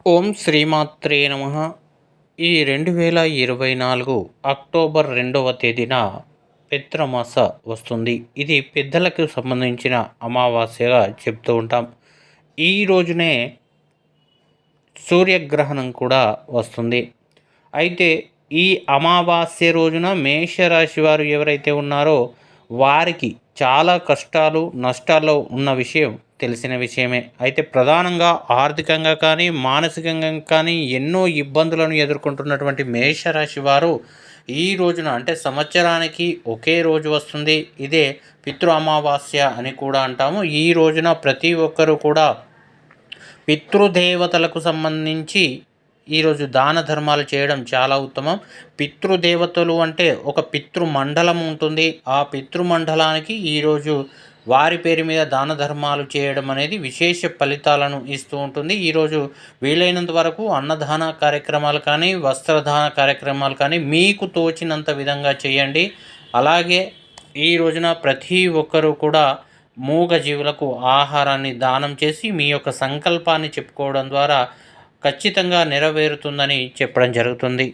ఓం శ్రీమాత్రే నమః. ఈ 2024 అక్టోబర్ 2వ తేదీన పిత్రమాస వస్తుంది. ఇది పెద్దలకు సంబంధించిన అమావాస్యగా చెప్తూ ఉంటాం. ఈ రోజునే సూర్యగ్రహణం కూడా వస్తుంది. అయితే ఈ అమావాస్య రోజున మేషరాశి వారు ఎవరైతే ఉన్నారో వారికి చాలా కష్టాలు, నష్టాల్లో ఉన్న విషయం తెలిసిన విషయమే. అయితే ప్రధానంగా ఆర్థికంగా కానీ, మానసికంగా కానీ ఎన్నో ఇబ్బందులను ఎదుర్కొంటున్నటువంటి మేషరాశి వారు ఈ రోజున అంటే సంవత్సరానికి ఒకే రోజు వస్తుంది. ఇదే పితృ అమావాస్య అని కూడా అంటాము. ఈ రోజున ప్రతి ఒక్కరూ కూడా పితృదేవతలకు సంబంధించి ఈరోజు దాన ధర్మాలు చేయడం చాలా ఉత్తమం. పితృదేవతలు అంటే ఒక పితృమండలం ఉంటుంది. ఆ పితృమండలానికి ఈరోజు వారి పేరు మీద దాన ధర్మాలు చేయడం అనేది విశేష ఫలితాలను ఇస్తూ ఉంటుంది. ఈరోజు వీలైనంత వరకు అన్నదాన కార్యక్రమాలు కానీ, వస్త్రదాన కార్యక్రమాలు కానీ మీకు తోచినంత విధంగా చేయండి. అలాగే ఈ రోజున ప్రతి ఒక్కరూ కూడా మూగజీవులకు ఆహారాన్ని దానం చేసి మీ యొక్క సంకల్పాన్ని చెప్పుకోవడం ద్వారా ఖచ్చితంగా నెరవేరుతుందని చెప్పడం జరుగుతుంది.